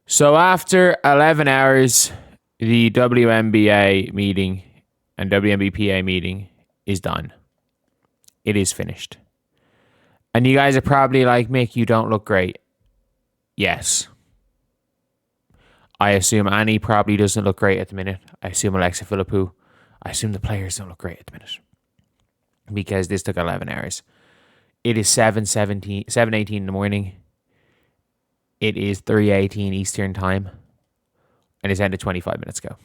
So after 11 hours, the WNBA meeting and WNBPA meeting is done. It is finished. And you guys are probably like, Mick, you don't look great. Yes. I assume Annie probably doesn't look great at the minute. I assume Alexa Philippou. I assume the players don't look great at the minute. Because this took 11 hours. It is 7:18 in the morning. It is 3:18 Eastern time. And it's ended 25 minutes ago.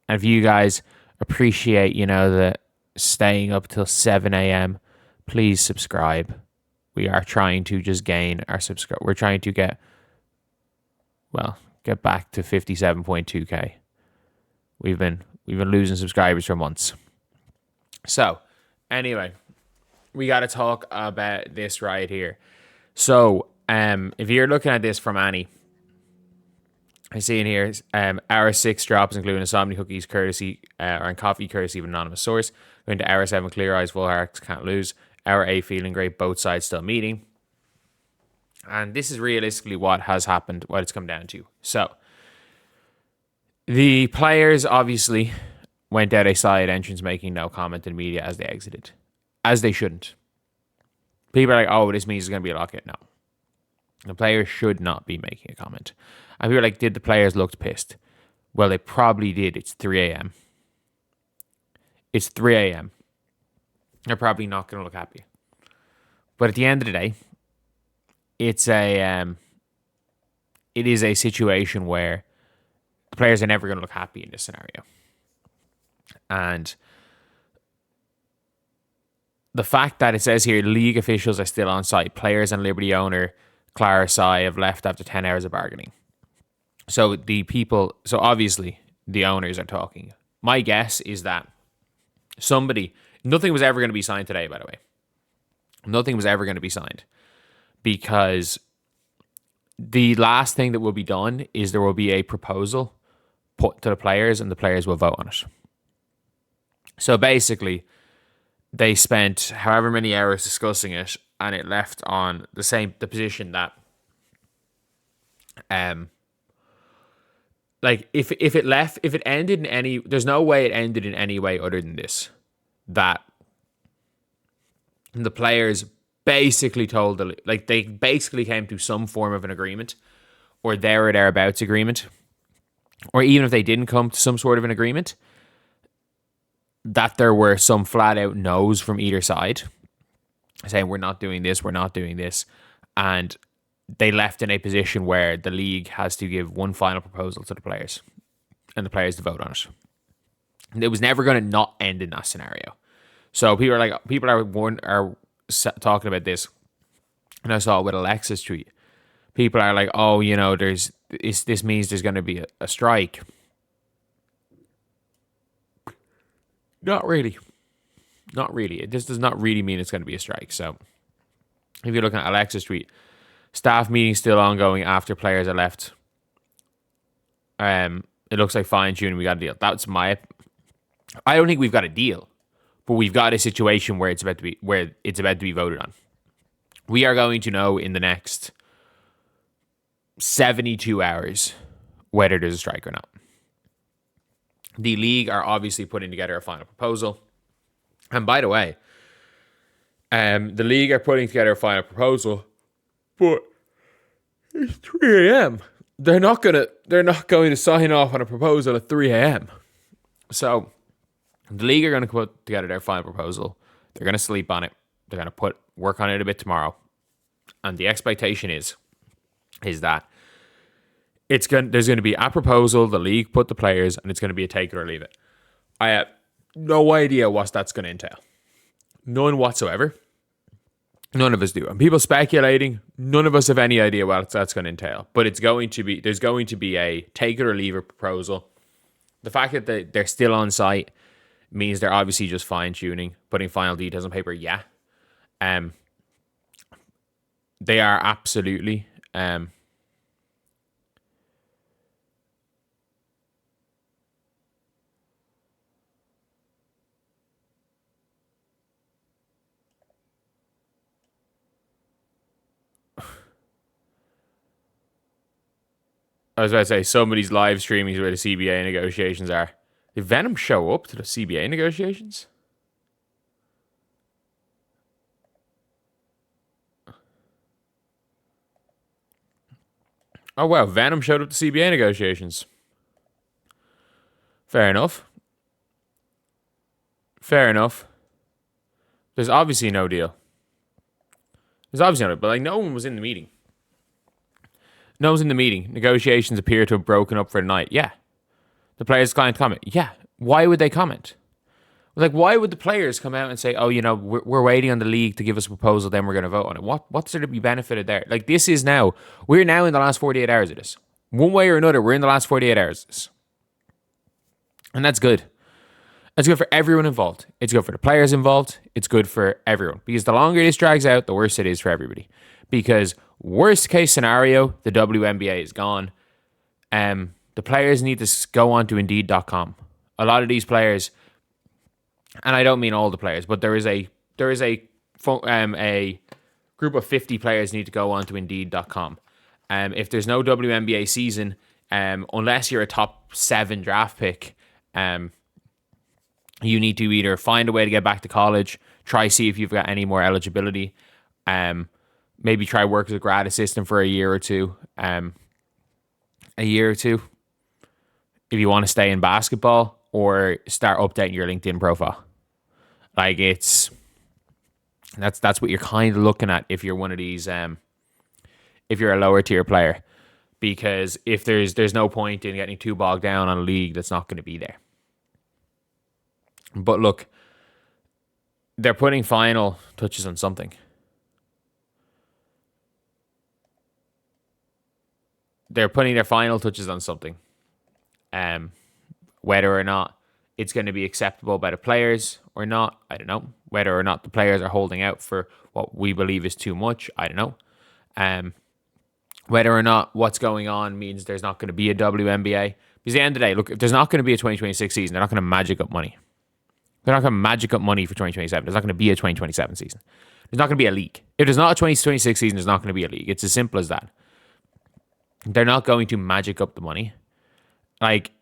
And if you guys appreciate, the staying up till 7 a.m., please subscribe. We are trying to just gain our subscribe. We're trying to get back to 57.2k. We've been losing subscribers for months. So, anyway, we got to talk about this right here. So, if you're looking at this from Annie, I see in here, hour 6 drops, including insomnia cookies, courtesy, or coffee, courtesy of an anonymous source. Going to hour 7, clear eyes, full hearts, can't lose. Hour 8, feeling great, both sides still meeting. And this is realistically what has happened, what it's come down to. So, the players obviously went out a side entrance making no comment in the media as they exited. As they shouldn't. People are like, oh, this means there's going to be a lockout. No. The players should not be making a comment. And people are like, did the players look pissed? Well, they probably did. It's 3 a.m. It's 3 a.m. They're probably not going to look happy. But at the end of the day, it is a situation where the players are never going to look happy in this scenario. And the fact that it says here, league officials are still on site. Players and Liberty owner Taurasi have left after 10 hours of bargaining. So obviously the owners are talking. My guess is that nothing was ever going to be signed today, by the way. Nothing was ever going to be signed. Because the last thing that will be done is there will be a proposal put to the players and the players will vote on it. So basically, they spent however many hours discussing it and it left on the position that if it ended in any, there's no way it ended in any way other than this, that the players basically they basically came to some form of an agreement or there or thereabouts agreement, or even if they didn't come to some sort of an agreement, that there were some flat out no's from either side saying we're not doing this, and they left in a position where the league has to give one final proposal to the players and the players to vote on it. And it was never going to not end in that scenario. So people are talking about this, and I saw it with Alexa's tweet. People are like, oh, this means there's going to be a strike. Not really. This does not really mean it's going to be a strike. So if you're looking at Alexa's tweet, staff meeting still ongoing after players are left. It looks like fine tuning. We got a deal. I don't think we've got a deal, but we've got a situation where it's about to be voted on. We are going to know in the next 72 hours whether there's a strike or not. The league are obviously putting together a final proposal. And by the way, the league are putting together a final proposal, but it's 3 a.m. They're not going to sign off on a proposal at 3 a.m. So the league are going to put together their final proposal. They're going to sleep on it. They're going to work on it a bit tomorrow. And the expectation is that there's going to be a proposal, the league put the players, and it's going to be a take it or leave it. I have no idea what that's going to entail. None whatsoever. None of us do. And people speculating, none of us have any idea what that's going to entail. But there's going to be a take it or leave it proposal. The fact that they're still on site means they're obviously just fine tuning, putting final details on paper. Yeah. They are absolutely I was about to say, somebody's live streaming where the CBA negotiations are. Did Venom show up to the CBA negotiations? Oh, wow. Venom showed up to CBA negotiations. Fair enough. Fair enough. There's obviously no deal. There's obviously no deal, but like no one was in the meeting. No one's in the meeting. Negotiations appear to have broken up for the night. Yeah. The players client comment. Yeah. Why would they comment? Like, why would the players come out and say, oh, you know, we're waiting on the league to give us a proposal, then we're going to vote on it? What's there to be benefited there? Like, this is now, we're now in the last 48 hours of this. One way or another, we're in the last 48 hours of this. And that's good. It's good for everyone involved. It's good for the players involved. It's good for everyone. Because the longer this drags out, the worse it is for everybody. Because worst case scenario, the WNBA is gone. The players need to go on to Indeed.com. A lot of these players, and I don't mean all the players, but there is a group of 50 players need to go on to Indeed.com. If there's no WNBA season, unless you're a top 7 draft pick, you need to either find a way to get back to college, try see if you've got any more eligibility, maybe try work as a grad assistant for a year or two. If you want to stay in basketball, or start updating your LinkedIn profile. Like that's what you're kind of looking at if you're one of these, if you're a lower tier player, because if there's no point in getting too bogged down on a league that's not going to be there. But look, they're putting final touches on something. They're putting their final touches on something. Whether or not it's going to be acceptable by the players or not, I don't know. Whether or not the players are holding out for what we believe is too much, I don't know. Whether or not what's going on means there's not going to be a WNBA. Because at the end of the day, look, if there's not going to be a 2026 season, they're not going to magic up money. They're not going to magic up money for 2027. There's not going to be a 2027 season. There's not going to be a league. If there's not a 2026 season, there's not going to be a league. It's as simple as that. They're not going to magic up the money. Like,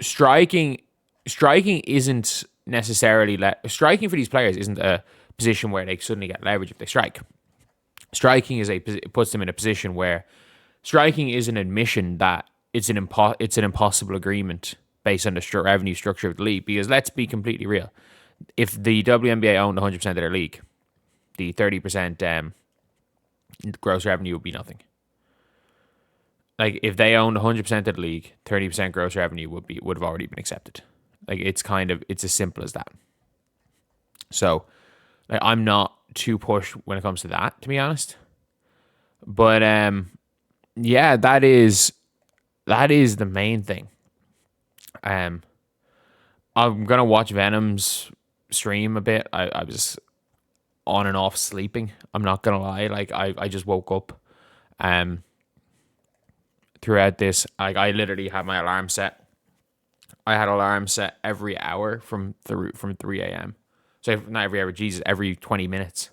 striking isn't necessarily striking for these players isn't a position where they suddenly get leverage if they strike. Striking puts them in a position where striking is an admission that it's an impossible agreement based on the revenue structure of the league. Because let's be completely real, if the WNBA owned 100% of their league, the 30% gross revenue would be nothing. Like, if they owned 100% of the league, 30% gross revenue would have already been accepted. Like, it's as simple as that. So, like, I'm not too pushed when it comes to that, to be honest. But yeah, that is the main thing. I'm gonna watch Venom's stream a bit. I was on and off sleeping. I'm not gonna lie. Like, I just woke up. Throughout this, like, I literally had my alarm set. I had alarm set every hour from 3 a.m. So not every hour, Jesus, every 20 minutes.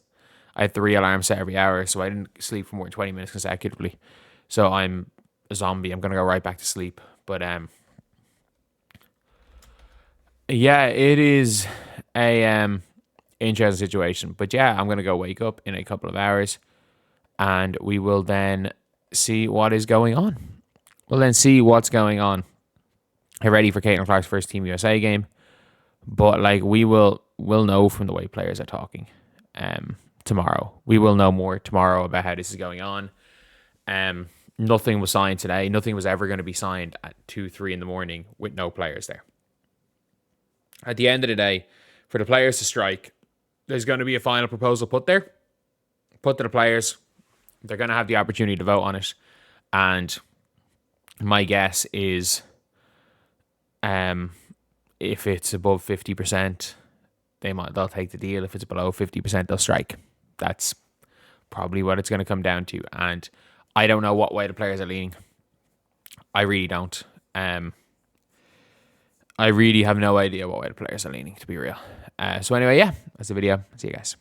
I had 3 alarms set every hour, so I didn't sleep for more than 20 minutes consecutively. So I'm a zombie. I'm gonna go right back to sleep. But yeah, it is a interesting situation. But yeah, I'm gonna go wake up in a couple of hours, and we will then see what is going on. We'll then see what's going on. I'm ready for Caitlin Clark's first Team USA game. But like, we'll know from the way players are talking tomorrow. We will know more tomorrow about how this is going on. Nothing was signed today. Nothing was ever going to be signed at 2-3 in the morning with no players there. At the end of the day, for the players to strike, there's going to be a final proposal put to the players. They're going to have the opportunity to vote on it. And my guess is, if it's above 50%, they'll take the deal. If it's below 50%, they'll strike. That's probably what it's going to come down to. And I don't know what way the players are leaning. I really don't. I really have no idea what way the players are leaning, to be real. So anyway, yeah, that's the video. See you guys.